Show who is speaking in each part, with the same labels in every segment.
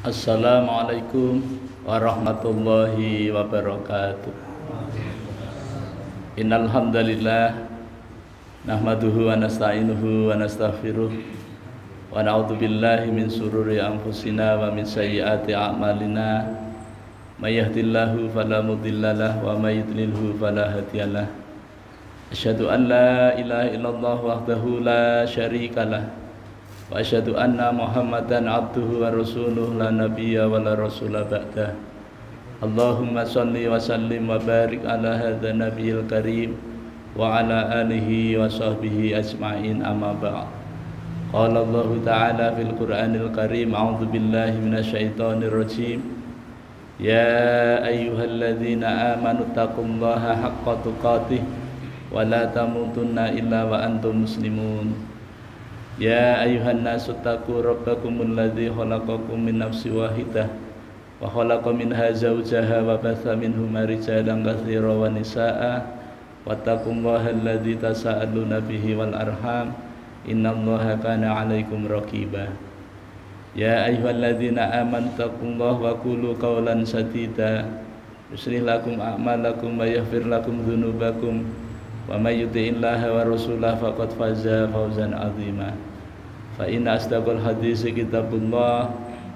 Speaker 1: Assalamualaikum warahmatullahi wabarakatuh. Innal hamdalillah nahmaduhu wa nasta'inuhu wa nastaghfiruh wa na'udzu billahi min shururi anfusina wa min sayyiati a'malina. May yahdihillahu fala mudhillalah wa may yudlilhu fala hadiyalah. Asyhadu an la ilaha illallah wahdahu la syarikalah wa asyhadu anna Muhammadan abduhu wa rasuluh la nabiyya wa la rasula ba'dah. Allahumma shalli wa sallim wa barik ala hadza nabiyil karim wa ala alihi wa sahbihi ajma'in, amma ba'd. Qala Allah ta'ala fil Qur'anil Karim, a'udzu billahi minasyaitonir rajim. Ya ayyuhalladzina amanu taqullaha haqqa tuqatih wa la tamutunna illa wa antum muslimun. Ya ayuhan nasu taqu rabbakumul ladzi khalaqakum min nafsin wahidah wa khalaqa minha zawjaha wa batha minhuma rijalan katsiran wa nisaa'a wattaqullaha alladzi tasaaluna bihi wal arham innallaha kana 'alaikum raqiba. Ya ayyuhalladzina amanu taqullaha wa qulu qawlan sadida yuslih lakum a'malakum wa yaghfir lakum dzunubakum wa may yuti'illaha wa rasulahu faqad faza fawzan 'azima. Fa inna asdaqal haditsi kitabullah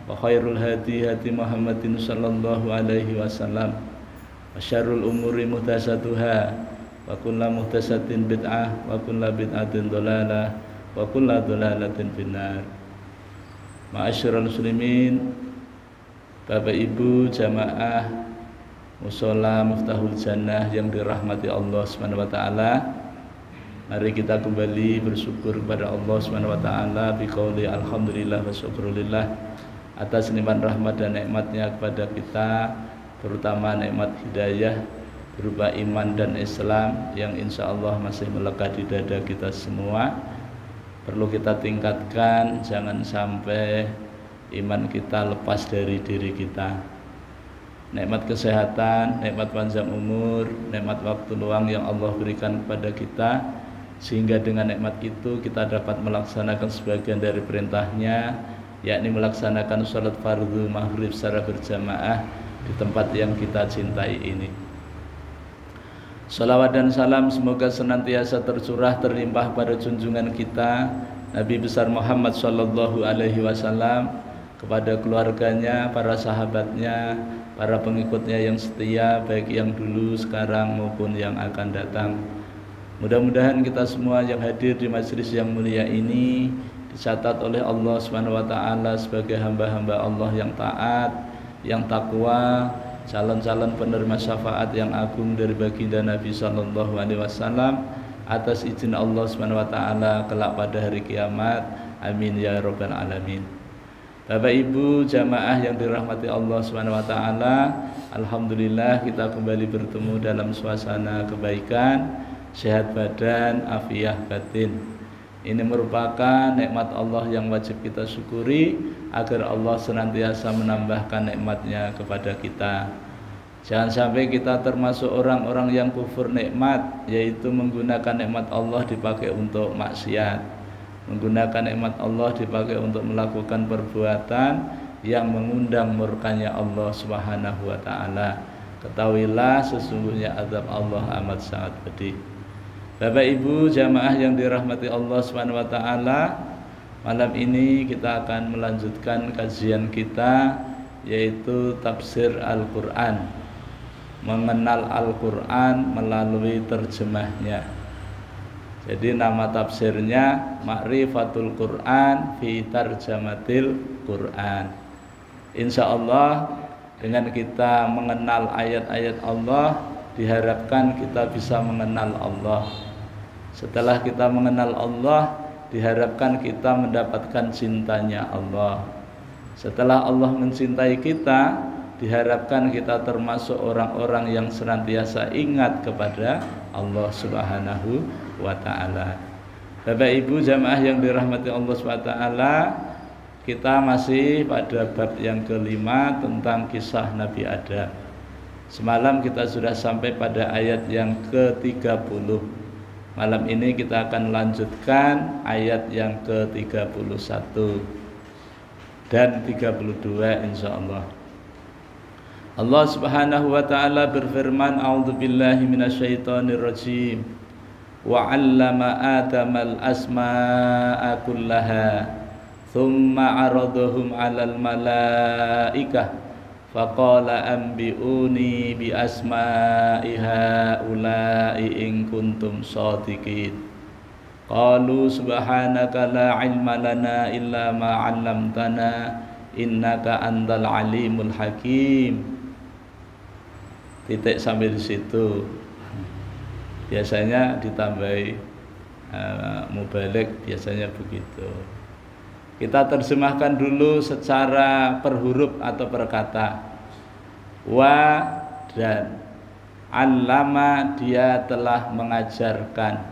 Speaker 1: wa khairul hadi hadi Muhammadin sallallahu alaihi wasallam wa syarrul umuri muhdatsatuha wa kullu muhdatsatin bid'ah wa kullu bid'atin dhalalah wa kullu dhalalatin finnar. Ma'asyiral muslimin, Bapak Ibu jamaah Mushola Miftahul Jannah yang dirahmati Allah Subhanahu wa taala. Mari kita kembali bersyukur kepada Allah Subhanahu wa taala biqauli alhamdulillah wa syukrulillah atas nikmat rahmat dan nikmatnya kepada kita, terutama nikmat hidayah berupa iman dan Islam yang insya Allah masih melekat di dada kita semua. Perlu kita tingkatkan, jangan sampai iman kita lepas dari diri kita. Nikmat kesehatan, nikmat panjang umur, nikmat waktu luang yang Allah berikan kepada kita, sehingga dengan nikmat itu kita dapat melaksanakan sebagian dari perintahnya, yakni melaksanakan sholat fardu maghrib secara berjamaah di tempat yang kita cintai ini. Salawat dan salam semoga senantiasa tercurah terlimpah pada junjungan kita Nabi besar Muhammad sallallahu alaihi wasallam, kepada keluarganya, para sahabatnya, para pengikutnya yang setia, baik yang dulu, sekarang maupun yang akan datang. Mudah-mudahan kita semua yang hadir di majelis yang mulia ini dicatat oleh Allah Subhanahu wa taala sebagai hamba-hamba Allah yang taat, yang takwa, calon-calon penerima syafaat yang agung dari baginda Nabi sallallahu alaihi wasallam atas izin Allah Subhanahu wa taala kelak pada hari kiamat. Amin ya rabbal alamin. Bapak Ibu jamaah yang dirahmati Allah Subhanahu wa taala, alhamdulillah kita kembali bertemu dalam suasana kebaikan, sehat badan, afiah batin. Ini merupakan nikmat Allah yang wajib kita syukuri agar Allah senantiasa menambahkan nikmatnya kepada kita. Jangan sampai kita termasuk orang-orang yang kufur nikmat, yaitu menggunakan nikmat Allah dipakai untuk maksiat, menggunakan nikmat Allah dipakai untuk melakukan perbuatan yang mengundang murkanya Allah Subhanahu wa taala. Ketahuilah sesungguhnya azab Allah amat sangat pedih. Bapak Ibu jamaah yang dirahmati Allah Subhanahu wa taala, malam ini kita akan melanjutkan kajian kita, yaitu tafsir Al-Qur'an, mengenal Al-Qur'an melalui terjemahnya. Jadi nama tafsirnya Ma'rifatul Qur'an fi Tarjamatil Qur'an. Insya Allah dengan kita mengenal ayat-ayat Allah, diharapkan kita bisa mengenal Allah. Setelah kita mengenal Allah, diharapkan kita mendapatkan cintanya Allah. Setelah Allah mencintai kita, diharapkan kita termasuk orang-orang yang senantiasa ingat kepada Allah Subhanahu wa ta'ala. Bapak Ibu jamaah yang dirahmati Allah Subhanahu wa ta'ala, kita masih pada bab yang kelima tentang kisah Nabi Adam. Semalam kita sudah sampai pada ayat yang ke-30. Malam ini kita akan lanjutkan ayat yang ke-31. dan 32 insyaallah. Allah Subhanahu wa taala berfirman, a'udzubillahi minasyaitonir rajim. Wa 'allama Adamal asma'a kullaha thumma 'aradahum 'alal malaikah faqala anbi'uni bi asma'i haula'i in kuntum shadiqin. Qalu subhanaka la 'ilma lana illa ma 'allamtana innaka antal alimul hakim. Titik sampai di situ. Biasanya ditambahi mubalik, biasanya begitu. Kita terjemahkan dulu secara per huruf atau per kata. Wa dan allama, dia telah mengajarkan.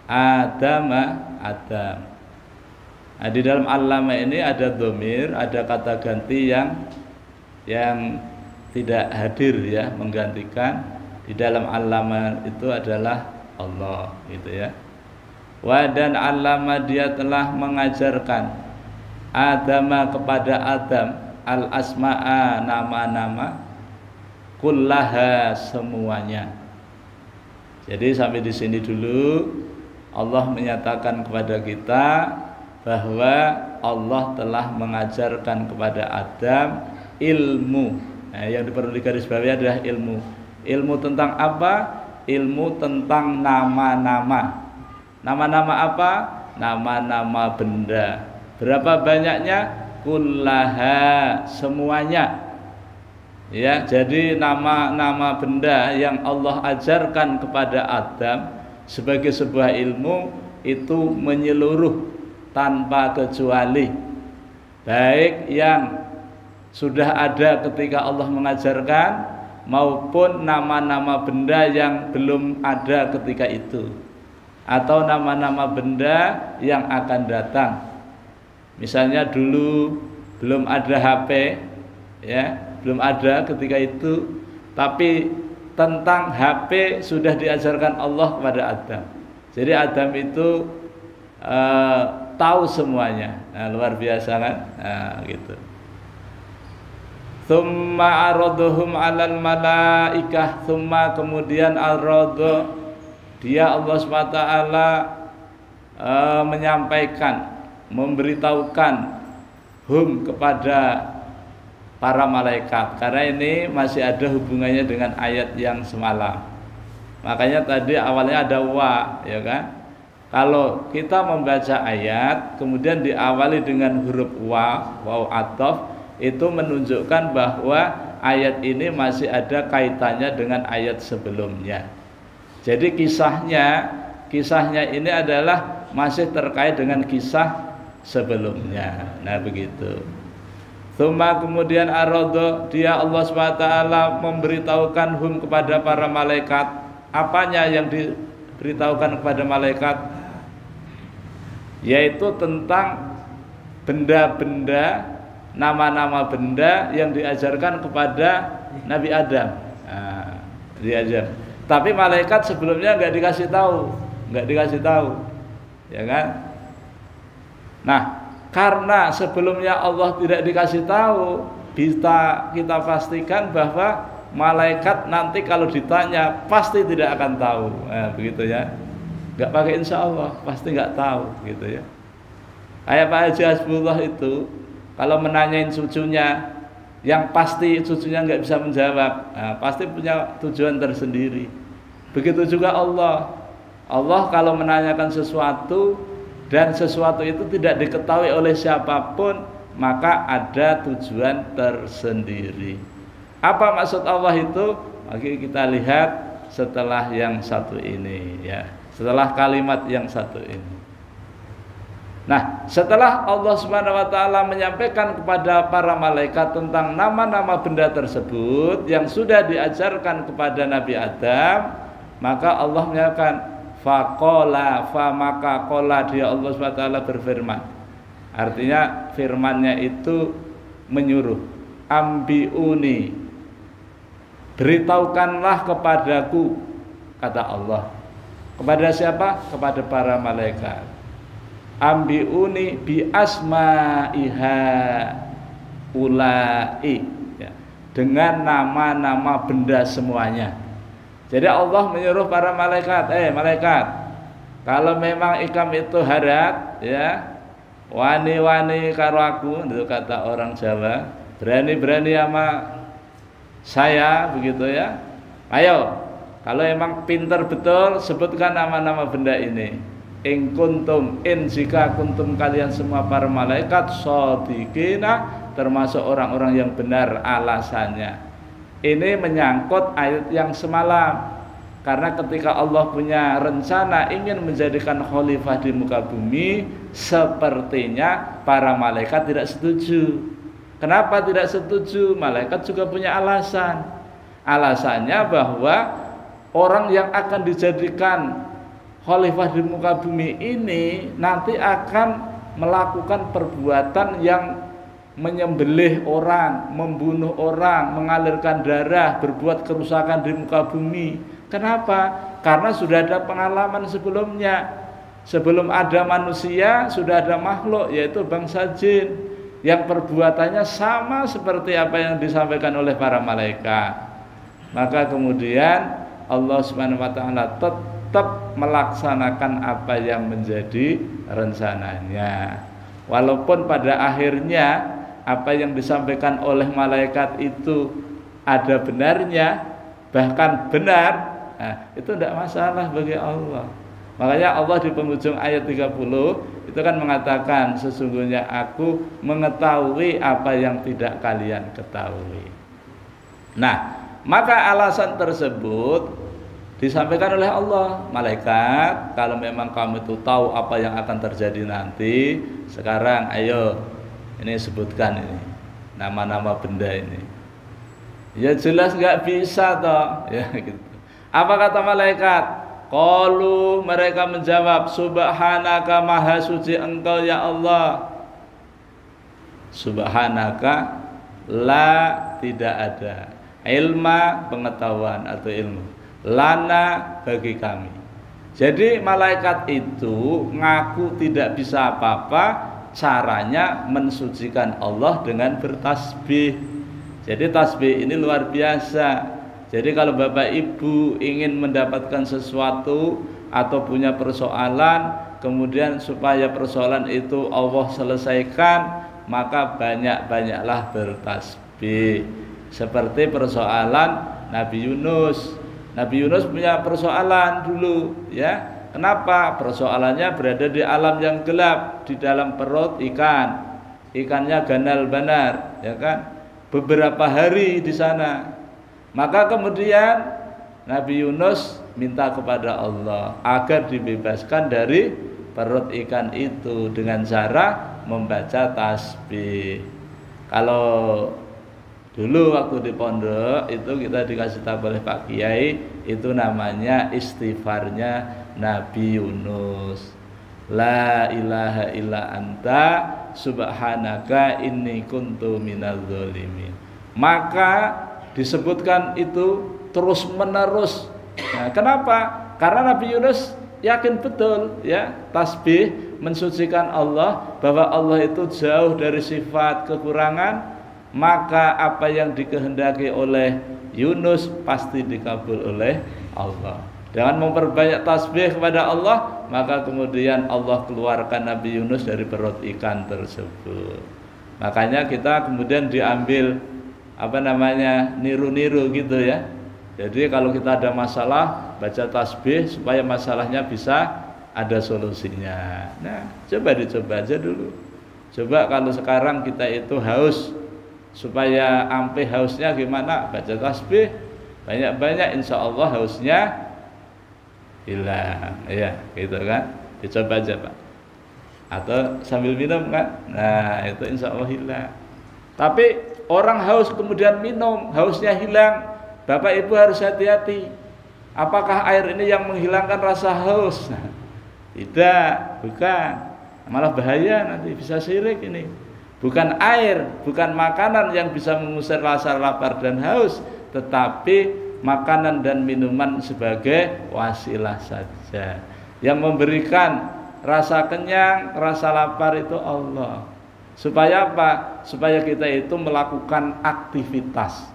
Speaker 1: Adam. Nah, di dalam allama ini ada dhamir, ada kata ganti yang tidak hadir ya, menggantikan. Di dalam allama itu adalah Allah gitu ya. Wa dan allama, dia telah mengajarkan Adama, kepada Adam, al asma'a, nama-nama, kullaha, semuanya. Jadi sampai di sini dulu Allah menyatakan kepada kita bahwa Allah telah mengajarkan kepada Adam ilmu. Nah, yang perlu digarisbawahi adalah ilmu. Ilmu tentang apa? Ilmu tentang nama-nama. Nama-nama apa? Nama-nama benda. Berapa banyaknya? Kullaha, semuanya. Ya, jadi nama-nama benda yang Allah ajarkan kepada Adam sebagai sebuah ilmu itu menyeluruh tanpa kecuali. Baik yang sudah ada ketika Allah mengajarkan maupun nama-nama benda yang belum ada ketika itu, atau nama-nama benda yang akan datang. Misalnya dulu belum ada HP ya, belum ada ketika itu, tapi tentang HP sudah diajarkan Allah kepada Adam. Jadi Adam itu tahu semuanya. Nah, luar biasa kan? Nah, gitu. Thumma araduhum 'alal malaikah, thumma, kemudian aradu, dia Allah SWT menyampaikan, memberitahukan hum, kepada para malaikat. Karena ini masih ada hubungannya dengan ayat yang semalam. Makanya tadi awalnya ada wa, ya kan? Kalau kita membaca ayat kemudian diawali dengan huruf wa, waw ataf, itu menunjukkan bahwa ayat ini masih ada kaitannya dengan ayat sebelumnya. Jadi kisahnya ini adalah masih terkait dengan kisah sebelumnya. Nah, begitu. Tsumma, kemudian arada, dia Allah SWT memberitahukan hum, kepada para malaikat. Apanya yang diberitahukan kepada malaikat? Yaitu tentang benda-benda, nama-nama benda yang diajarkan kepada Nabi Adam. Nah, diajar. Tapi malaikat sebelumnya nggak dikasih tahu, ya kan? Nah, karena sebelumnya Allah tidak dikasih tahu, kita pastikan bahwa malaikat nanti kalau ditanya pasti tidak akan tahu. Nah, begitu ya. Nggak pakai insya Allah, pasti nggak tahu, gitu ya. Kayak Pak Haji Hasbullah itu, kalau menanyain cucunya, yang pasti cucunya nggak bisa menjawab, nah, pasti punya tujuan tersendiri. Begitu juga Allah. Allah kalau menanyakan sesuatu dan sesuatu itu tidak diketahui oleh siapapun, maka ada tujuan tersendiri. Apa maksud Allah itu? Mari kita lihat setelah yang satu ini, ya. Setelah kalimat yang satu ini. Nah, setelah Allah Subhanahu wa taala menyampaikan kepada para malaikat tentang nama-nama benda tersebut yang sudah diajarkan kepada Nabi Adam, maka Allah menyatakan faqala, maka qala, dia Allah Subhanahu wa taala berfirman. Artinya firman-Nya itu menyuruh, ambiuni, beritahukanlah kepadaku, kata Allah. Kepada siapa? Kepada para malaikat. ambiuni bi asmaiha ulai, ya, dengan nama-nama benda semuanya. Jadi Allah menyuruh para malaikat, malaikat, kalau memang ikam itu harat, ya, wani-wani karo aku, itu kata orang Jawa, berani-berani sama saya, begitu ya. Ayo, kalau emang pintar betul, sebutkan nama-nama benda ini. In kuntum, jika kuntum kalian semua para malaikat shodiqina, termasuk orang-orang yang benar alasannya. Ini menyangkut ayat yang semalam. Karena ketika Allah punya rencana ingin menjadikan khalifah di muka bumi, sepertinya para malaikat tidak setuju. Kenapa tidak setuju? Malaikat juga punya alasan. Alasannya bahwa orang yang akan dijadikan khalifah di muka bumi ini nanti akan melakukan perbuatan yang menyembelih orang, membunuh orang, mengalirkan darah, berbuat kerusakan di muka bumi. Kenapa? Karena sudah ada pengalaman sebelumnya. Sebelum ada manusia, sudah ada makhluk, yaitu bangsa jin, yang perbuatannya sama seperti apa yang disampaikan oleh para malaikat. Maka kemudian Allah Subhanahu wa taala tetap melaksanakan apa yang menjadi rencananya. Walaupun pada akhirnya apa yang disampaikan oleh malaikat itu ada benarnya, bahkan benar, itu tidak masalah bagi Allah. Makanya Allah di penghujung ayat 30 itu kan mengatakan, sesungguhnya aku mengetahui apa yang tidak kalian ketahui. Nah, maka alasan tersebut disampaikan oleh Allah. Malaikat, kalau memang kamu itu tahu apa yang akan terjadi nanti, sekarang ayo, ini sebutkan ini nama-nama benda ini. Ya jelas nggak bisa toh, ya gitu. Apa kata malaikat? Qalu, mereka menjawab, subhanaka, maha suci engkau ya Allah. Subhanaka, la, tidak ada, ilma, pengetahuan atau ilmu, lana, bagi kami. Jadi malaikat itu ngaku tidak bisa apa-apa, caranya mensucikan Allah dengan bertasbih. Jadi tasbih ini luar biasa. Jadi kalau Bapak Ibu ingin mendapatkan sesuatu atau punya persoalan, kemudian supaya persoalan itu Allah selesaikan, maka banyak-banyaklah bertasbih. Seperti persoalan Nabi Yunus. Nabi Yunus punya persoalan dulu, ya. Kenapa? Persoalannya berada di alam yang gelap, di dalam perut ikan. Ikannya ganal banar, ya kan? Beberapa hari di sana. Maka kemudian Nabi Yunus minta kepada Allah agar dibebaskan dari perut ikan itu dengan cara membaca tasbih. Kalau dulu waktu di pondok itu kita dikasih tahu oleh Pak Kiai, itu namanya istighfarnya Nabi Yunus. La ilaha illa anta subhanaka inni kuntu minadz zalimin. Maka disebutkan itu terus menerus. Nah, kenapa? Karena Nabi Yunus yakin betul, ya, tasbih mensucikan Allah, bahwa Allah itu jauh dari sifat kekurangan. Maka apa yang dikehendaki oleh Yunus pasti dikabul oleh Allah. Dengan memperbanyak tasbih kepada Allah, maka kemudian Allah keluarkan Nabi Yunus dari perut ikan tersebut. Makanya kita kemudian diambil niru-niru gitu ya. Jadi kalau kita ada masalah, baca tasbih supaya masalahnya bisa ada solusinya. Nah, coba dicoba aja dulu. Coba kalau sekarang kita itu haus, supaya ampe hausnya gimana? Baca tasbih banyak-banyak, insya Allah hausnya hilang, ya gitu kan. Dicoba aja Pak, atau sambil minum kan, nah itu insya Allah hilang. Tapi orang haus kemudian minum, hausnya hilang, Bapak Ibu harus hati-hati. Apakah air ini yang menghilangkan rasa haus? Tidak, bukan, malah bahaya, nanti bisa syirik ini. Bukan air, bukan makanan yang bisa mengusir rasa lapar dan haus, tetapi makanan dan minuman sebagai wasilah saja, yang memberikan rasa kenyang, rasa lapar itu Allah. Supaya apa? Supaya kita itu melakukan aktivitas.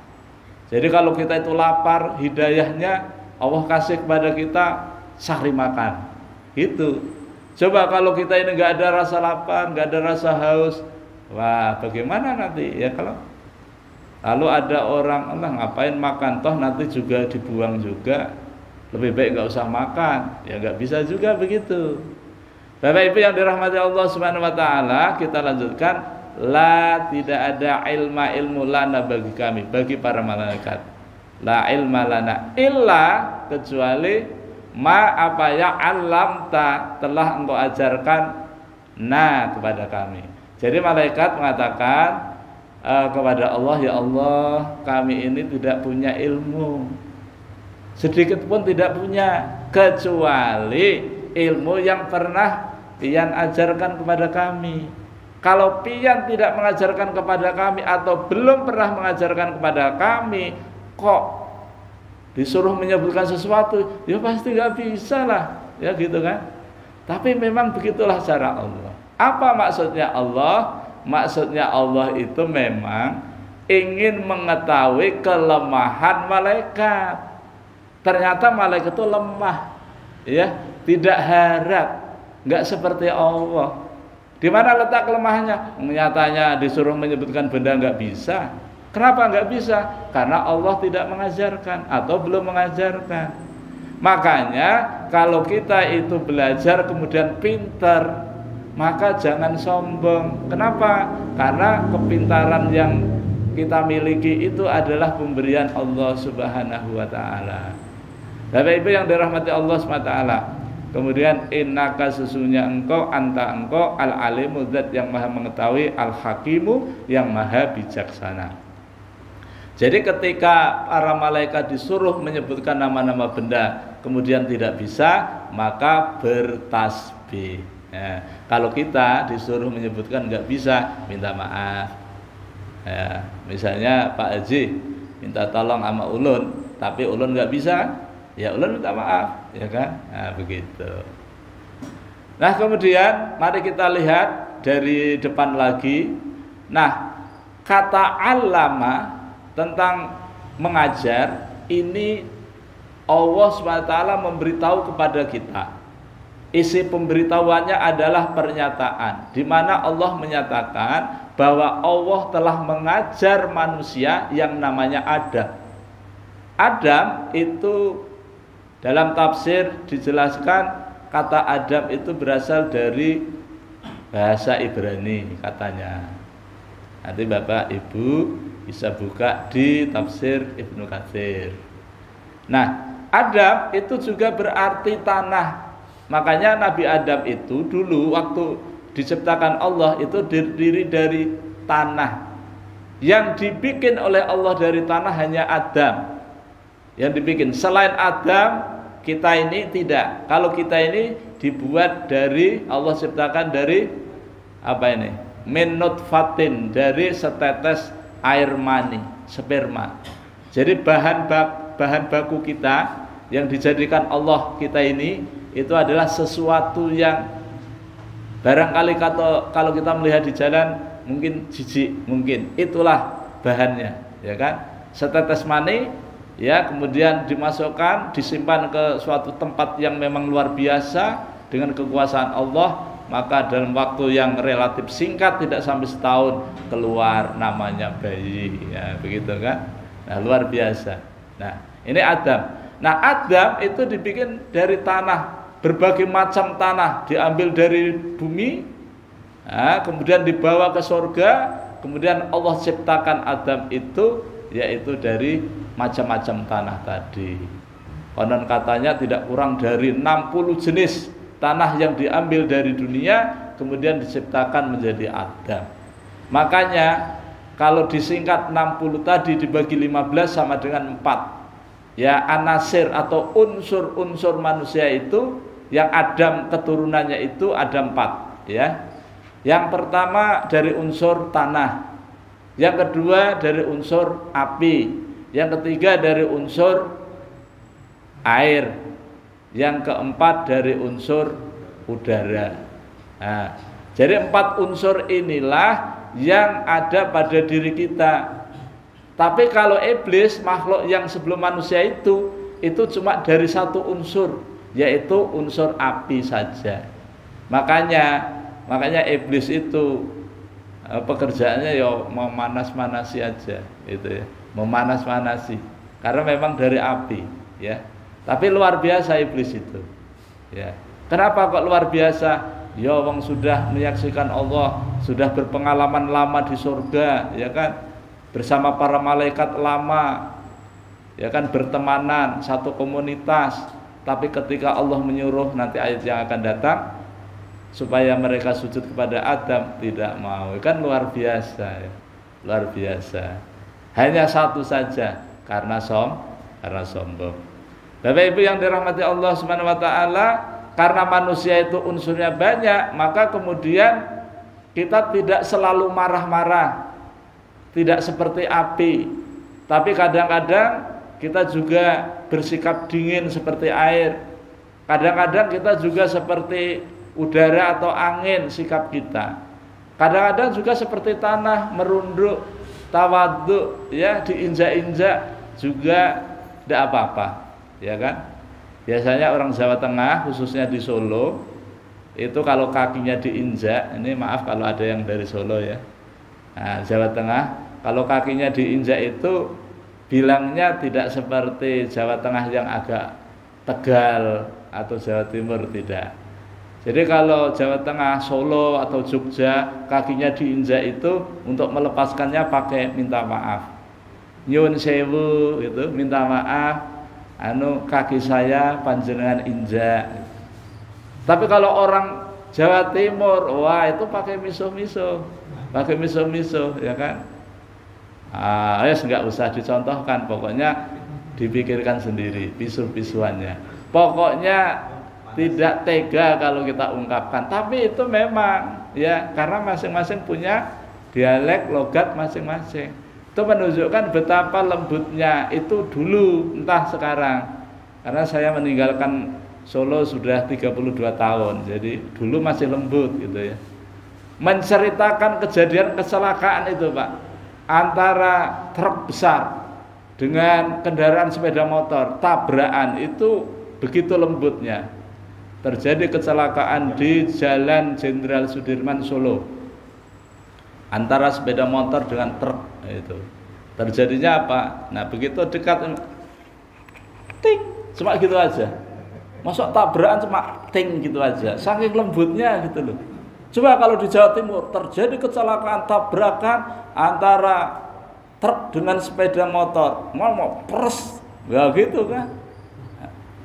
Speaker 1: Jadi kalau kita itu lapar, hidayahnya Allah kasih kepada kita sahri makan. Gitu. Coba kalau kita ini nggak ada rasa lapar, nggak ada rasa haus, wah bagaimana nanti? Ya kalau lalu ada orang, Allah ngapain makan, toh nanti juga dibuang juga, lebih baik nggak usah makan. Ya nggak bisa juga begitu. Bapak Ibu yang dirahmati Allah Subhanahu wa taala, kita lanjutkan. La, tidak ada ilmu lana bagi kami, bagi para malaikat. La ilma lana illa, kecuali ma apa ya alamta, telah engkau ajarkan kepada kami. Jadi malaikat mengatakan kepada Allah, ya Allah, kami ini tidak punya ilmu, sedikit pun tidak punya, kecuali ilmu yang pernah pian ajarkan kepada kami. Kalau pian tidak mengajarkan kepada kami atau belum pernah mengajarkan kepada kami, kok disuruh menyebutkan sesuatu, ya pasti nggak bisa lah, ya gitu kan. Tapi memang begitulah cara Allah. Apa maksudnya Allah? Maksudnya Allah itu memang ingin mengetahui kelemahan malaikat. Ternyata malaikat itu lemah, ya, tidak harap, nggak seperti Allah. Di mana letak kelemahannya? Nyatanya disuruh menyebutkan benda nggak bisa. Kenapa nggak bisa? Karena Allah tidak mengajarkan atau belum mengajarkan. Makanya kalau kita itu belajar kemudian pintar, maka jangan sombong. Kenapa? Karena kepintaran yang kita miliki itu adalah pemberian Allah Subhanahu wa taala. Bapak Ibu yang dirahmati Allah Subhanahu wa taala. Kemudian innaka, sesungguhnya engkau, anta engkau, al-alimu, zat yang maha mengetahui, al-hakimu, yang maha bijaksana. Jadi ketika para malaikat disuruh menyebutkan nama-nama benda kemudian tidak bisa, maka bertasbih. Ya, kalau kita disuruh menyebutkan nggak bisa, minta maaf. Ya, misalnya Pak Haji minta tolong sama ulun, tapi ulun nggak bisa, ya ulun minta maaf, ya kan? Nah, begitu. Nah, kemudian mari kita lihat dari depan lagi. Nah, kata allama tentang mengajar ini Allah SWT memberitahu kepada kita. Isi pemberitahuannya adalah pernyataan, di mana Allah menyatakan bahwa Allah telah mengajar manusia yang namanya Adam. Adam itu dalam tafsir dijelaskan kata Adam itu berasal dari bahasa Ibrani katanya. Nanti Bapak Ibu bisa buka di tafsir Ibnu Katsir. Nah, Adam itu juga berarti tanah. Makanya Nabi Adam itu dulu waktu diciptakan Allah itu terdiri dari tanah. Yang dibikin oleh Allah dari tanah hanya Adam. Yang dibikin selain Adam, kita ini tidak. Kalau kita ini dibuat dari, Allah ciptakan dari apa ini? Min nutfatin, dari setetes air mani, sperma. Jadi bahan baku kita yang dijadikan Allah kita ini itu adalah sesuatu yang barangkali kalau kita melihat di jalan mungkin jijik, mungkin itulah bahannya, ya kan? Setetes mani, ya, kemudian dimasukkan, disimpan ke suatu tempat yang memang luar biasa dengan kekuasaan Allah, maka dalam waktu yang relatif singkat, tidak sampai setahun, keluar namanya bayi, ya begitu kan? Nah, luar biasa. Nah, ini Adam. Nah, Adam itu dibikin dari tanah, berbagai macam tanah diambil dari bumi, nah, kemudian dibawa ke surga, kemudian Allah ciptakan Adam itu yaitu dari macam-macam tanah tadi. Konon katanya tidak kurang dari 60 jenis tanah yang diambil dari dunia kemudian diciptakan menjadi Adam. Makanya kalau disingkat 60 tadi dibagi 15 sama dengan 4. Ya, anasir atau unsur-unsur manusia itu yang Adam keturunannya itu ada 4, ya. Yang pertama dari unsur tanah, yang kedua dari unsur api, yang ketiga dari unsur air, yang keempat dari unsur udara. Nah, jadi 4 unsur inilah yang ada pada diri kita. Tapi kalau iblis, makhluk yang sebelum manusia itu cuma dari 1 unsur, yaitu unsur api saja. Makanya iblis itu pekerjaannya ya memanas-manasi aja, gitu ya, memanas-manasi. Karena memang dari api, ya. Tapi luar biasa iblis itu, ya. Kenapa kok luar biasa? Ya, wong sudah menyaksikan Allah, sudah berpengalaman lama di surga, ya kan, bersama para malaikat lama, ya kan, bertemanan, satu komunitas. Tapi ketika Allah menyuruh nanti ayat yang akan datang supaya mereka sujud kepada Adam, tidak mau. Kan luar biasa, ya. Luar biasa. Hanya satu saja, karena sombong. Bapak Ibu yang dirahmati Allah Subhanahu wa taala, karena manusia itu unsurnya banyak, maka kemudian kita tidak selalu marah-marah, tidak seperti api, tapi kadang-kadang kita juga bersikap dingin seperti air. Kadang-kadang kita juga seperti udara atau angin sikap kita. Kadang-kadang juga seperti tanah, merunduk, tawadhu, ya, diinjak-injak juga tidak apa-apa, ya kan? Biasanya orang Jawa Tengah, khususnya di Solo, itu kalau kakinya diinjak, ini maaf kalau ada yang dari Solo ya. Nah, Jawa Tengah, kalau kakinya diinjak itu bilangnya tidak seperti Jawa Tengah yang agak Tegal atau Jawa Timur, tidak. Jadi kalau Jawa Tengah, Solo atau Jogja, kakinya diinjak itu untuk melepaskannya pakai minta maaf. Nyun sewu gitu, minta maaf. Kaki saya panjenengan injak. Tapi kalau orang Jawa Timur, wah itu pakai miso-miso, ya kan? Ya nggak usah dicontohkan, pokoknya dipikirkan sendiri pisu-pisuannya. Pokoknya tidak tega kalau kita ungkapkan. Tapi itu memang, ya, karena masing-masing punya dialek, logat masing-masing. Itu menunjukkan betapa lembutnya itu dulu, entah sekarang. Karena saya meninggalkan Solo sudah 32 tahun, jadi dulu masih lembut gitu ya. Menceritakan kejadian kecelakaan itu, Pak, antara truk besar dengan kendaraan sepeda motor, tabrakan, itu begitu lembutnya. Terjadi kecelakaan di Jalan Jenderal Sudirman Solo antara sepeda motor dengan truk itu. Terjadinya apa? Nah, begitu dekat, ting, cuma gitu aja. Masuk tabrakan cuma ting gitu aja. Saking lembutnya gitu loh. Coba kalau di Jawa Timur terjadi kecelakaan tabrakan antara truk dengan sepeda motor, mau pers, ya gitu kan.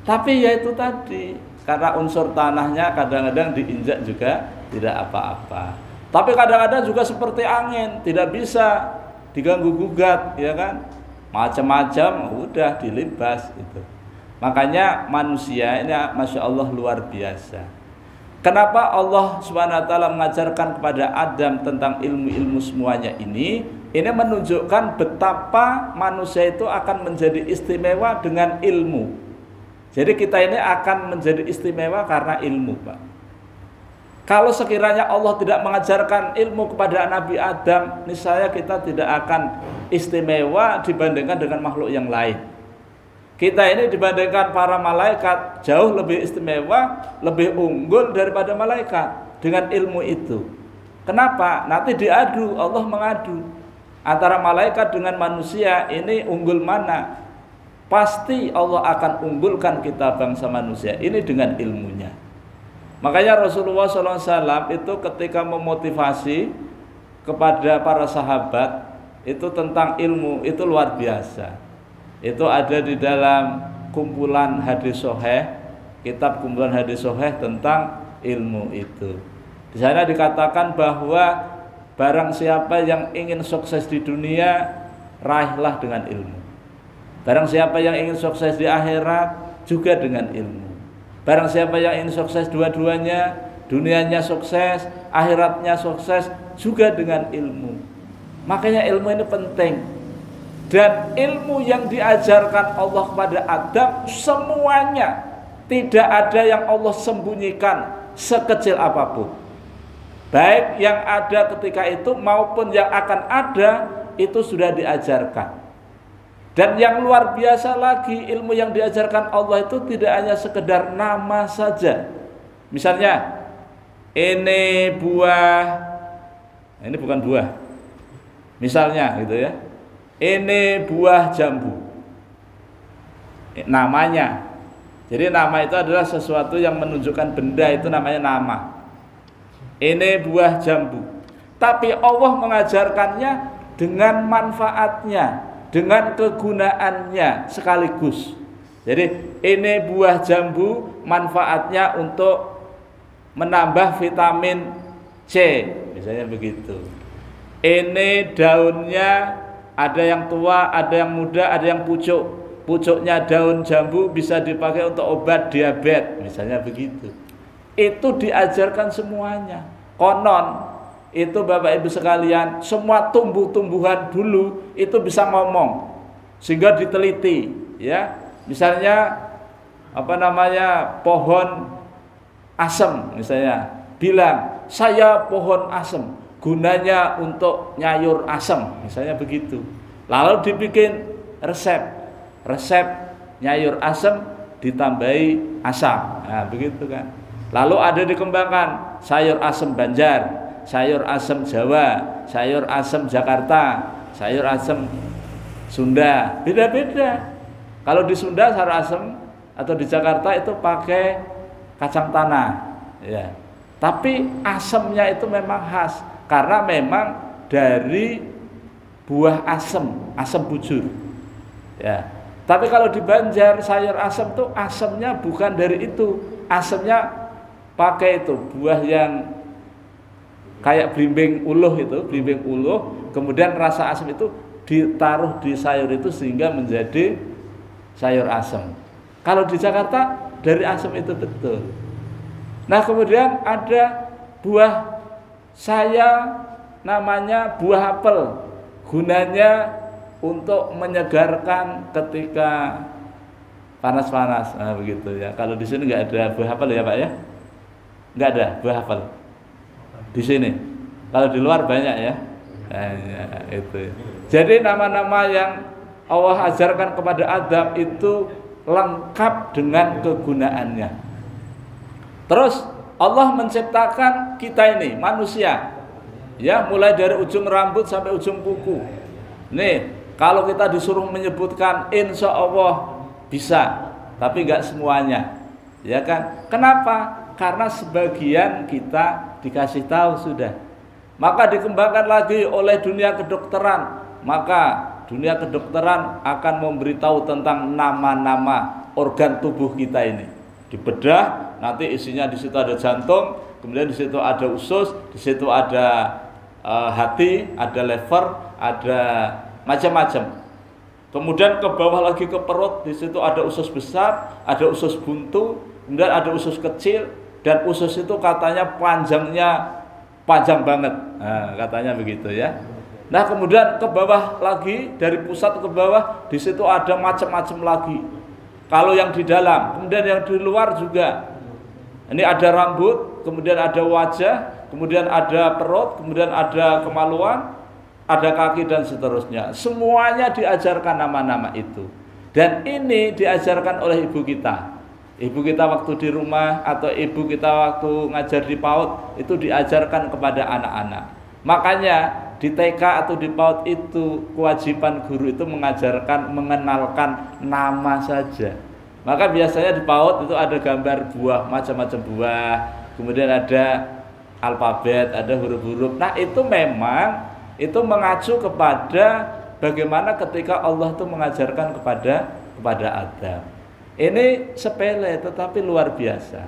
Speaker 1: Tapi ya itu tadi, karena unsur tanahnya kadang-kadang diinjak juga tidak apa-apa. Tapi kadang-kadang juga seperti angin, tidak bisa diganggu gugat, ya kan? Macam-macam udah dilibas itu. Makanya manusia ini, masya Allah, luar biasa. Kenapa Allah Subhanahu wa taala mengajarkan kepada Adam tentang ilmu-ilmu semuanya ini? Ini menunjukkan betapa manusia itu akan menjadi istimewa dengan ilmu. Jadi kita ini akan menjadi istimewa karena ilmu, Pak. Kalau sekiranya Allah tidak mengajarkan ilmu kepada Nabi Adam, niscaya kita tidak akan istimewa dibandingkan dengan makhluk yang lain. Kita ini dibandingkan para malaikat jauh lebih istimewa, lebih unggul daripada malaikat dengan ilmu itu. Kenapa? Nanti diadu, Allah mengadu antara malaikat dengan manusia, ini unggul mana? Pasti Allah akan unggulkan kita bangsa manusia ini dengan ilmunya. Makanya Rasulullah SAW itu ketika memotivasi kepada para sahabat itu tentang ilmu, itu luar biasa. Itu ada di dalam kumpulan hadis sahih, kitab kumpulan hadis sahih tentang ilmu itu. Di sana dikatakan bahwa barang siapa yang ingin sukses di dunia, raihlah dengan ilmu. Barang siapa yang ingin sukses di akhirat, juga dengan ilmu. Barang siapa yang ingin sukses dua-duanya, dunianya sukses, akhiratnya sukses, juga dengan ilmu. Makanya ilmu ini penting. Dan ilmu yang diajarkan Allah kepada Adam semuanya, tidak ada yang Allah sembunyikan sekecil apapun. Baik yang ada ketika itu maupun yang akan ada itu sudah diajarkan. Dan yang luar biasa lagi, ilmu yang diajarkan Allah itu tidak hanya sekedar nama saja. Misalnya, ini buah, ini bukan buah. Misalnya gitu ya. Ini buah jambu. Namanya. Jadi nama itu adalah sesuatu yang menunjukkan benda, itu namanya nama. Ini buah jambu. Tapi Allah mengajarkannya dengan manfaatnya, dengan kegunaannya sekaligus. Jadi ini buah jambu manfaatnya untuk menambah vitamin C, misalnya begitu. Ini daunnya ada yang tua, ada yang muda, ada yang pucuk. Pucuknya daun jambu bisa dipakai untuk obat diabetes, misalnya begitu. Itu diajarkan semuanya. Konon itu Bapak Ibu sekalian, semua tumbuh-tumbuhan dulu itu bisa ngomong sehingga diteliti, ya. Misalnya pohon asem misalnya bilang, saya pohon asem, gunanya untuk nyayur asem, misalnya begitu. Lalu dibikin resep nyayur asem ditambahi asam, nah begitu kan. Lalu ada dikembangkan sayur asem Banjar, sayur asem Jawa, sayur asem Jakarta, sayur asem Sunda, beda-beda. Kalau di Sunda sayur asem atau di Jakarta itu pakai kacang tanah, ya. Tapi asemnya itu memang khas karena memang dari buah asem bujur, ya. Tapi kalau di Banjar sayur asem tuh asemnya bukan dari itu, asemnya pakai itu buah yang kayak belimbing uluh itu, belimbing uluh, kemudian rasa asem itu ditaruh di sayur itu sehingga menjadi sayur asem. Kalau di Jakarta dari asem itu betul. Nah kemudian ada buah namanya buah apel, gunanya untuk menyegarkan ketika panas-panas, nah begitu ya. Kalau di sini nggak ada buah apel ya Pak ya, nggak ada buah apel di sini. Kalau di luar banyak ya. Nah, ya itu. Jadi nama-nama yang Allah ajarkan kepada Adam itu lengkap dengan kegunaannya. Terus Allah menciptakan kita ini manusia, ya, mulai dari ujung rambut sampai ujung kuku. Nih, kalau kita disuruh menyebutkan, insya Allah bisa, tapi nggak semuanya, ya kan? Kenapa? Karena sebagian kita dikasih tahu sudah. Maka dikembangkan lagi oleh dunia kedokteran. Maka dunia kedokteran akan memberitahu tentang nama-nama organ tubuh kita ini. Dibedah, nanti isinya di situ ada jantung, kemudian di situ ada usus, di situ ada hati, ada liver, ada macam-macam. Kemudian ke bawah lagi ke perut, di situ ada usus besar, ada usus buntu, kemudian ada usus kecil, dan usus itu katanya panjangnya panjang banget, nah, katanya begitu ya. Nah kemudian ke bawah lagi, dari pusat ke bawah, di situ ada macam-macam lagi. Kalau yang di dalam, kemudian yang di luar juga. Ini ada rambut, kemudian ada wajah, kemudian ada perut, kemudian ada kemaluan, ada kaki dan seterusnya. Semuanya diajarkan nama-nama itu. Dan ini diajarkan oleh ibu kita. Ibu kita waktu di rumah atau ibu kita waktu ngajar di PAUD itu diajarkan kepada anak-anak. Makanya di TK atau di PAUD itu kewajiban guru itu mengenalkan nama saja. Maka biasanya di PAUD itu ada gambar buah, macam-macam buah, kemudian ada alfabet, ada huruf-huruf. Nah itu memang itu mengacu kepada bagaimana ketika Allah itu mengajarkan kepada Adam. Ini sepele tetapi luar biasa.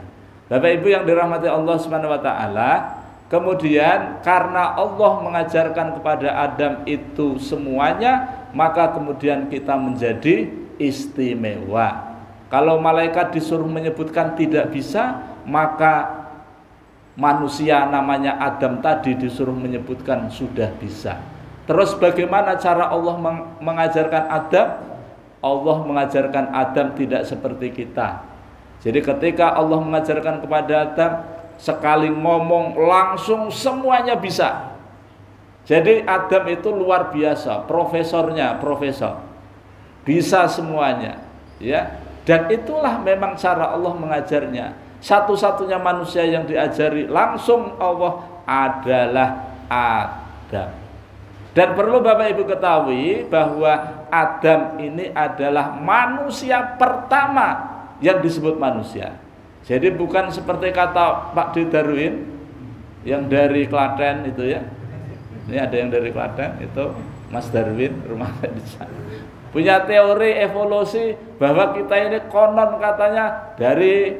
Speaker 1: Bapak Ibu yang dirahmati Allah Subhanahu wa taala, kemudian karena Allah mengajarkan kepada Adam itu semuanya, maka kemudian kita menjadi istimewa. Kalau malaikat disuruh menyebutkan tidak bisa, maka manusia namanya Adam tadi disuruh menyebutkan sudah bisa. Terus bagaimana cara Allah mengajarkan Adam? Allah mengajarkan Adam tidak seperti kita. Jadi ketika Allah mengajarkan kepada Adam, sekali ngomong langsung semuanya bisa. Jadi Adam itu luar biasa, profesornya, profesor. Bisa semuanya, ya. Dan itulah memang cara Allah mengajarnya. Satu-satunya manusia yang diajari langsung Allah adalah Adam. Dan perlu Bapak Ibu ketahui bahwa Adam ini adalah manusia pertama yang disebut manusia. Jadi bukan seperti kata Pak D. Darwin yang dari Klaten itu ya. Ini ada yang dari Klaten, itu Mas Darwin, rumahnya di sana. Punya teori evolusi bahwa kita ini konon katanya dari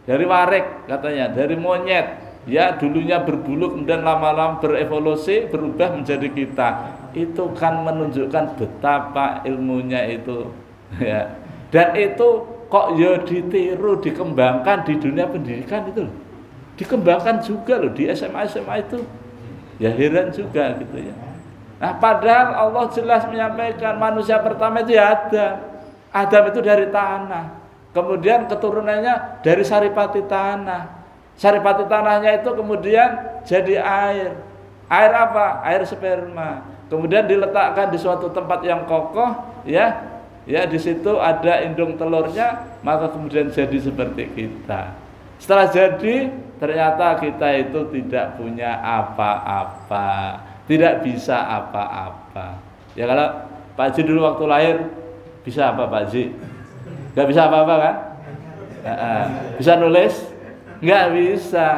Speaker 1: warik katanya, dari monyet. Ya, dulunya berbulu kemudian lama-lama berevolusi berubah menjadi kita. Itu kan menunjukkan betapa ilmunya itu ya. Dan itu kok ya ditiru, dikembangkan di dunia pendidikan itu loh. Dikembangkan juga loh di SMA itu. Ya heran juga gitu ya. Nah, padahal Allah jelas menyampaikan manusia pertama itu ya Adam. Adam itu dari tanah. Kemudian keturunannya dari saripati tanah. Saripati tanahnya itu kemudian jadi air. Air apa? Air sperma. Kemudian diletakkan di suatu tempat yang kokoh, ya. Ya, di situ ada indung telurnya, maka kemudian jadi seperti kita. Setelah jadi, ternyata kita itu tidak punya apa-apa, tidak bisa apa-apa. Ya, kalau Pak Haji dulu waktu lahir bisa apa Pak Haji? Gak bisa apa-apa kan? Bisa nulis? Nggak bisa.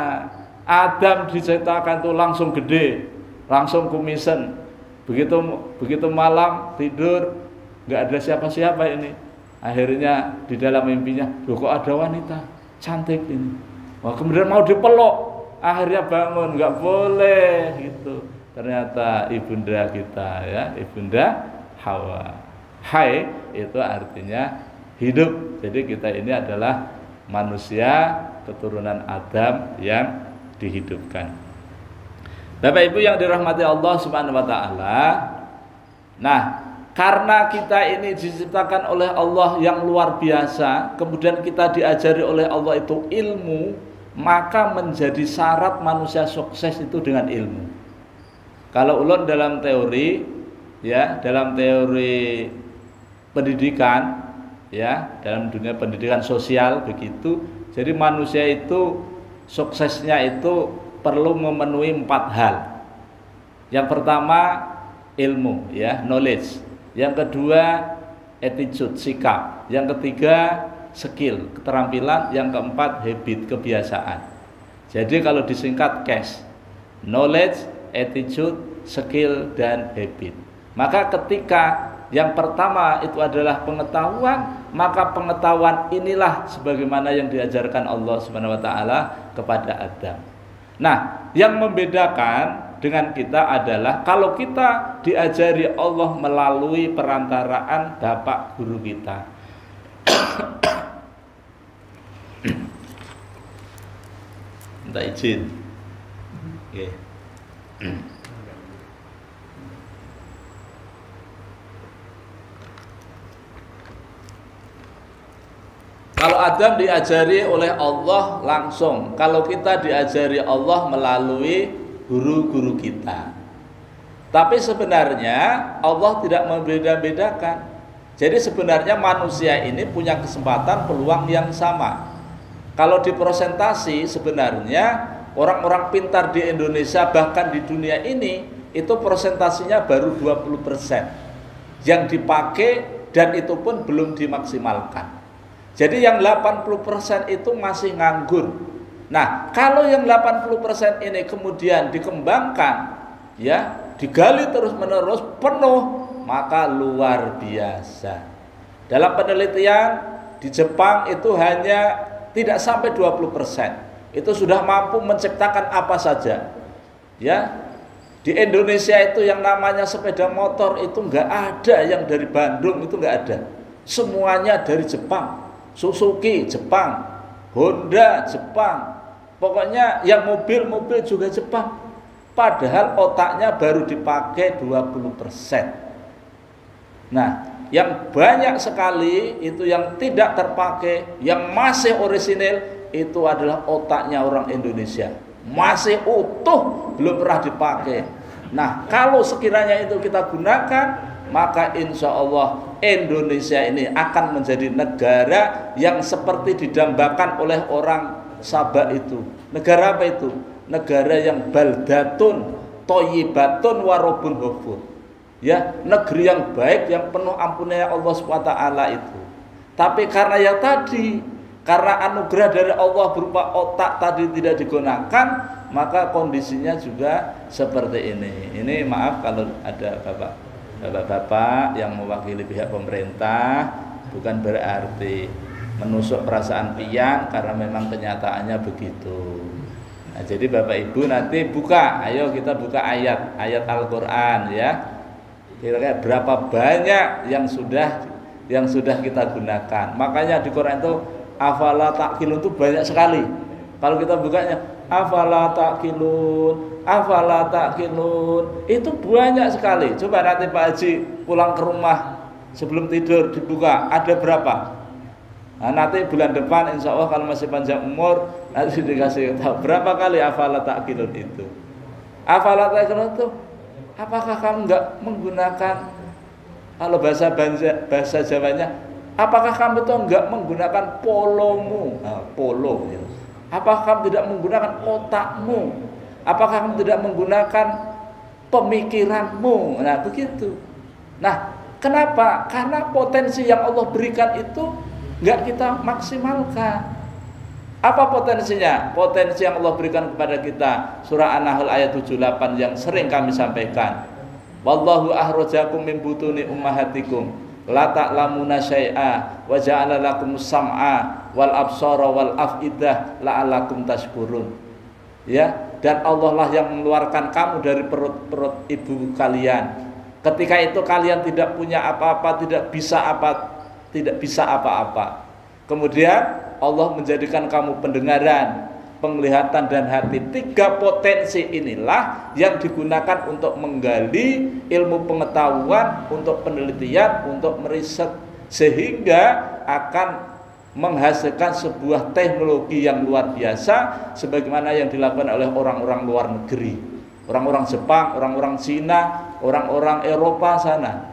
Speaker 1: Adam diciptakan tuh langsung gede, langsung kumisen. Begitu malam tidur, nggak ada siapa-siapa ini. Akhirnya di dalam mimpinya, loh kok ada wanita cantik ini. Wah, kemudian mau dipeluk, akhirnya bangun, nggak boleh gitu. Ternyata ibunda kita ya, ibunda Hawa. Hai itu artinya hidup. Jadi kita ini adalah manusia keturunan Adam yang dihidupkan. Bapak Ibu yang dirahmati Allah Subhanahu wa taala. Nah, karena kita ini diciptakan oleh Allah yang luar biasa, kemudian kita diajari oleh Allah itu ilmu, maka menjadi syarat manusia sukses itu dengan ilmu. Kalau ulun dalam teori ya, dalam teori pendidikan ya, dalam dunia pendidikan sosial begitu. Jadi manusia itu suksesnya itu perlu memenuhi 4 hal. Yang pertama ilmu ya, knowledge. Yang kedua attitude, sikap. Yang ketiga skill, keterampilan. Yang keempat habit, kebiasaan. Jadi kalau disingkat CASH, knowledge, attitude, skill, dan habit. Maka ketika yang pertama itu adalah pengetahuan, maka pengetahuan inilah sebagaimana yang diajarkan Allah Subhanahu wa taala kepada Adam. Nah, yang membedakan dengan kita adalah kalau kita diajari Allah melalui perantaraan bapak guru kita. Minta izin. Okay. Kalau Adam diajari oleh Allah langsung, kalau kita diajari Allah melalui guru-guru kita. Tapi sebenarnya Allah tidak membeda-bedakan. Jadi sebenarnya manusia ini punya kesempatan peluang yang sama. Kalau di persentase sebenarnya orang-orang pintar di Indonesia bahkan di dunia ini itu persentasenya baru 20% yang dipakai, dan itu pun belum dimaksimalkan. Jadi yang 80% itu masih nganggur. Nah, kalau yang 80% ini kemudian dikembangkan, ya, digali terus-menerus penuh, maka luar biasa. Dalam penelitian di Jepang itu hanya tidak sampai 20%. Itu sudah mampu menciptakan apa saja. Ya. Di Indonesia itu yang namanya sepeda motor itu enggak ada yang dari Bandung, itu enggak ada. Semuanya dari Jepang. Suzuki Jepang, Honda Jepang, pokoknya yang mobil-mobil juga Jepang. Padahal otaknya baru dipakai 20%. Nah, yang banyak sekali itu yang tidak terpakai, yang masih orisinil itu adalah otaknya orang Indonesia. Masih utuh, belum pernah dipakai. Nah, kalau sekiranya itu kita gunakan, maka insya Allah Indonesia ini akan menjadi negara yang seperti didambakan oleh orang Sabah itu. Negara apa itu? Negara yang baldatun, toyibatun, warobun ghafur. Ya, negeri yang baik, yang penuh ampunnya Allah SWT itu. Tapi karena ya tadi, karena anugerah dari Allah berupa otak tadi tidak digunakan, maka kondisinya juga seperti ini. Ini maaf kalau ada bapak-bapak yang mewakili pihak pemerintah, bukan berarti menusuk perasaan pian, karena memang kenyataannya begitu. Nah, jadi Bapak Ibu nanti buka, ayo kita buka ayat Al-Quran ya. Kira-kira berapa banyak yang sudah kita gunakan. Makanya di Quran itu afala ta'qilun itu banyak sekali. Kalau kita bukanya afala ta'qilun, afala ta'qilun, itu banyak sekali. Coba nanti Pak Haji pulang ke rumah sebelum tidur dibuka, ada berapa? Nah, nanti bulan depan insya Allah kalau masih panjang umur nanti dikasih tahu berapa kali afala ta'qilun itu. Afala ta'qilun itu, apakah kamu enggak menggunakan, kalau bahasa Jawanya, apakah kamu itu enggak menggunakan polomu? Nah, polo ya. Apakah kamu tidak menggunakan otakmu? Apakah kamu tidak menggunakan pemikiranmu? Nah, begitu. Nah, kenapa? Karena potensi yang Allah berikan itu enggak kita maksimalkan. Apa potensinya? Potensi yang Allah berikan kepada kita, surah An-Nahl ayat 78 yang sering kami sampaikan. Wallahu akhrajakum min butuni ummahatikum la ta'lamuna syai'a wa ja'ala lakumus sam'a wal absara wal afidah la'allakum tashkurun. Ya, dan Allah lah yang mengeluarkan kamu dari perut ibu kalian. Ketika itu kalian tidak punya apa-apa, tidak bisa apa-apa. Kemudian Allah menjadikan kamu pendengaran, penglihatan dan hati. 3 potensi inilah yang digunakan untuk menggali ilmu pengetahuan, untuk penelitian, untuk meriset, sehingga akan menghasilkan sebuah teknologi yang luar biasa sebagaimana yang dilakukan oleh orang-orang luar negeri, orang-orang Jepang, orang-orang Cina, orang-orang Eropa sana.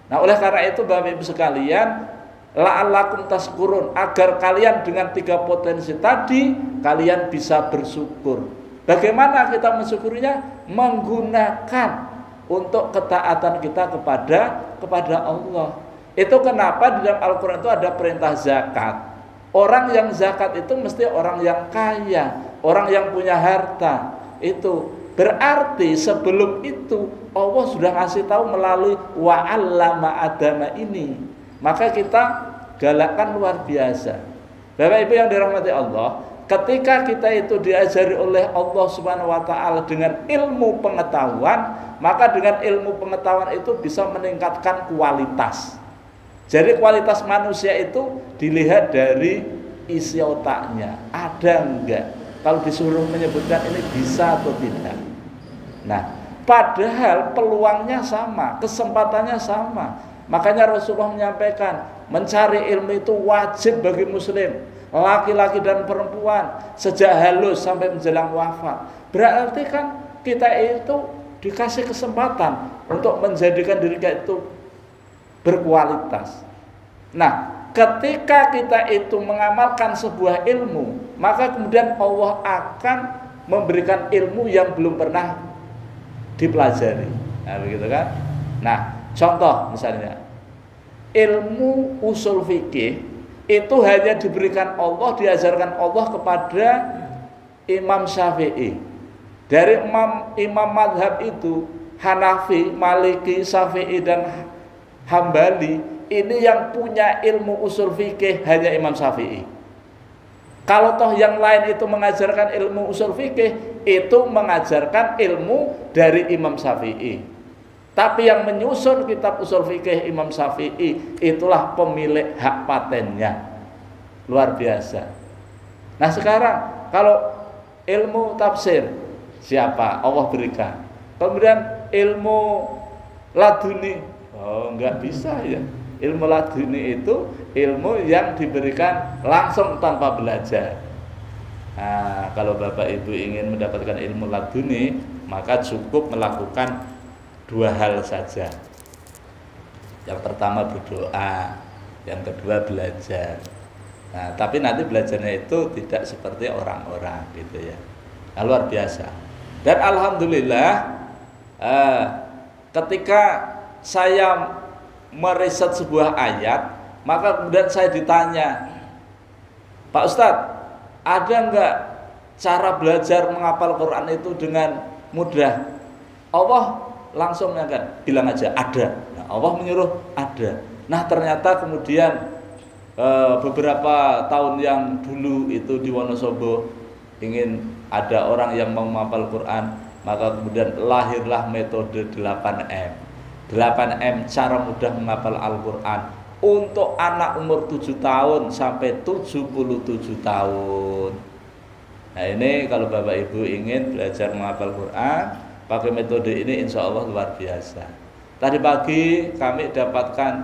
Speaker 1: Nah, oleh karena itu Bapak Ibu sekalian, la'allakum tashkurun, agar kalian dengan 3 potensi tadi kalian bisa bersyukur. Bagaimana kita mensyukurinya? Menggunakan untuk ketaatan kita kepada Allah. Itu kenapa di dalam Al-Quran itu ada perintah zakat. Orang yang zakat itu mesti orang yang kaya, orang yang punya harta. Itu berarti sebelum itu Allah sudah ngasih tahu melalui wa'allama adama ini. Maka kita galakkan luar biasa. Bapak Ibu yang dirahmati Allah, ketika kita itu diajari oleh Allah Subhanahu wa taala dengan ilmu pengetahuan, maka dengan ilmu pengetahuan itu bisa meningkatkan kualitas. Jadi kualitas manusia itu dilihat dari isi otaknya, ada enggak. Kalau disuruh menyebutkan ini bisa atau tidak. Nah, padahal peluangnya sama, kesempatannya sama. Makanya Rasulullah menyampaikan, mencari ilmu itu wajib bagi muslim, laki-laki dan perempuan, sejak halus sampai menjelang wafat. Berarti kan kita itu dikasih kesempatan untuk menjadikan diri kita itu berkualitas. Nah, ketika kita itu mengamalkan sebuah ilmu, maka kemudian Allah akan memberikan ilmu yang belum pernah dipelajari. Nah, begitu kan? Nah, contoh misalnya, ilmu usul fikih itu hanya diberikan Allah, diajarkan Allah kepada Imam Syafi'i. Dari imam madhab itu, Hanafi, Maliki, Syafi'i dan Hambali, ini yang punya ilmu usul fikih hanya Imam Syafi'i. Kalau toh yang lain itu mengajarkan ilmu usul fikih, itu mengajarkan ilmu dari Imam Syafi'i. Tapi yang menyusun kitab usul fikih Imam Syafi'i, itulah pemilik hak patennya. Luar biasa. Nah, sekarang kalau ilmu tafsir, siapa? Allah berikan. Kemudian ilmu laduni, oh enggak bisa ya. Ilmu laduni itu ilmu yang diberikan langsung tanpa belajar. Nah, kalau Bapak Ibu ingin mendapatkan ilmu laduni, maka cukup melakukan dua hal saja. Yang pertama berdoa, yang kedua belajar. Nah, tapi nanti belajarnya itu tidak seperti orang-orang gitu ya. Nah, luar biasa. Dan alhamdulillah, ketika saya meriset sebuah ayat, maka kemudian saya ditanya, Pak Ustadz, ada enggak cara belajar menghafal Quran itu dengan mudah? Allah langsung bilang aja ada. Nah, Allah menyuruh ada. Nah, ternyata kemudian beberapa tahun yang dulu itu di Wonosobo ingin ada orang yang mau menghafal Quran, maka kemudian lahirlah metode 8M. 8M cara mudah menghafal Al-Quran untuk anak umur 7 tahun sampai 77 tahun. Nah, ini kalau Bapak Ibu ingin belajar menghafal Quran pakai metode ini, insya Allah luar biasa. Tadi pagi kami dapatkan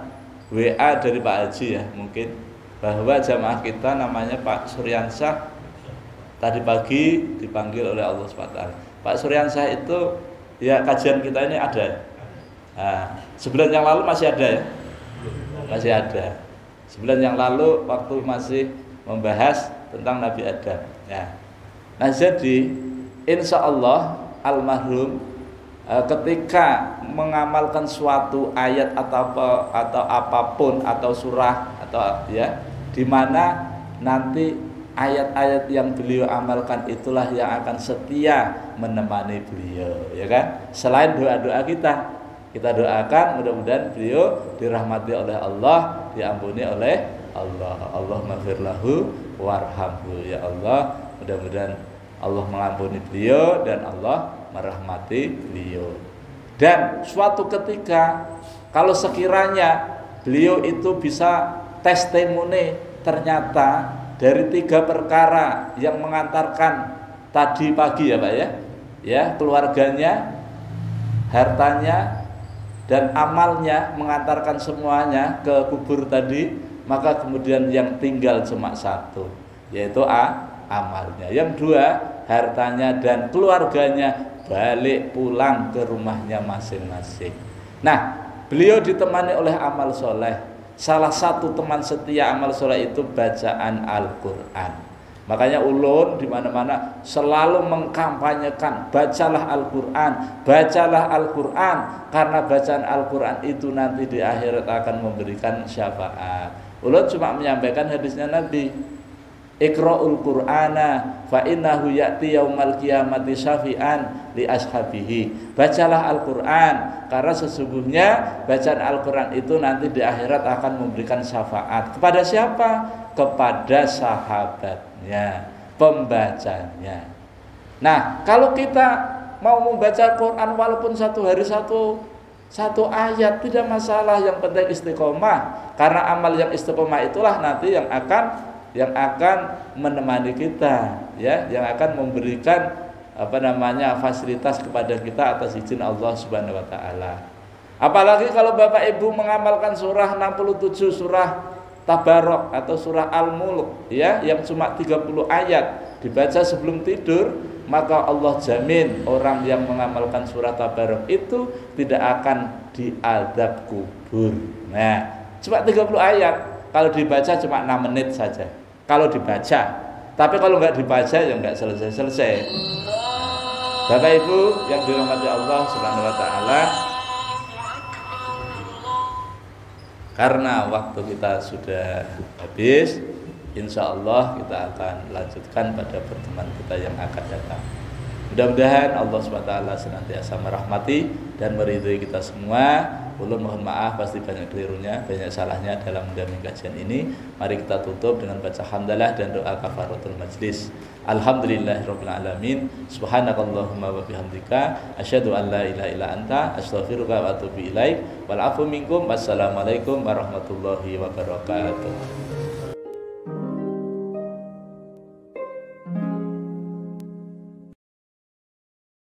Speaker 1: WA dari Pak Haji ya, mungkin bahwa jamaah kita namanya Pak Suryansyah tadi pagi dipanggil oleh Allah SWT. Pak Suryansyah itu ya kajian kita ini ada. Nah, sebulan yang lalu masih ada ya? Masih ada. Sebulan yang lalu waktu masih membahas tentang Nabi Adam ya. Nah, jadi insya Allah almarhum ketika mengamalkan suatu ayat atau apapun atau surah atau ya, di mana nanti ayat-ayat yang beliau amalkan itulah yang akan setia menemani beliau, ya kan? Selain doa-doa kita doakan mudah-mudahan beliau dirahmati oleh Allah, diampuni oleh Allah. Allahumma ghfir lahu warhamhu, ya Allah, mudah-mudahan Allah mengampuni beliau dan Allah merahmati beliau. Dan suatu ketika kalau sekiranya beliau itu bisa testimoni, ternyata dari 3 perkara yang mengantarkan tadi pagi ya Pak ya, keluarganya, hartanya, dan amalnya mengantarkan semuanya ke kubur tadi, maka kemudian yang tinggal cuma 1, yaitu amalnya. Yang 2, hartanya dan keluarganya balik pulang ke rumahnya masing-masing. Nah, beliau ditemani oleh amal soleh. Salah satu teman setia amal soleh itu bacaan Al-Quran. Makanya ulun di mana-mana selalu mengkampanyekan bacalah Al-Quran, bacalah Al-Quran, karena bacaan Al-Quran itu nanti di akhirat akan memberikan syafaat. Ulun cuma menyampaikan hadisnya Nabi, Iqra'ul Qur'ana fa innahu ya'ti yaumal qiyamati syafi'an li ashabihi. Bacalah Al-Qur'an karena sesungguhnya bacaan Al-Qur'an itu nanti di akhirat akan memberikan syafaat. Kepada siapa? Kepada sahabatnya, pembacanya. Nah, kalau kita mau membaca Quran walaupun satu hari satu ayat tidak masalah, yang penting istiqomah. Karena amal yang istiqomah itulah nanti yang akan menemani kita ya, yang akan memberikan fasilitas kepada kita atas izin Allah Subhanahu wa taala. Apalagi kalau Bapak Ibu mengamalkan surah 67, surah Tabarok atau surah Al-Mulk ya, yang cuma 30 ayat dibaca sebelum tidur, maka Allah jamin orang yang mengamalkan surah Tabarok itu tidak akan diazab kubur. Nah, cuma 30 ayat, kalau dibaca cuma 6 menit saja kalau dibaca, tapi kalau nggak dibaca ya nggak selesai. Bapak Ibu yang dirahmati Allah Subhanahu wa taala, karena waktu kita sudah habis, insya Allah kita akan lanjutkan pada pertemuan kita yang akan datang. Mudah-mudahan Allah SWT senantiasa merahmati dan meridhoi kita semua. Ulun mohon maaf pasti banyak kelirunya, banyak salahnya dalam mendampingi kajian ini. Mari kita tutup dengan baca hamdalah dan doa kafaratul majlis. Alhamdulillahirabbil alamin. Subhanakallahumma wa bihamdika asyhadu an la ilaha illa anta astaghfiruka wa atubu ilaik. Wal afu minkum. Wassalamualaikum warahmatullahi wabarakatuh.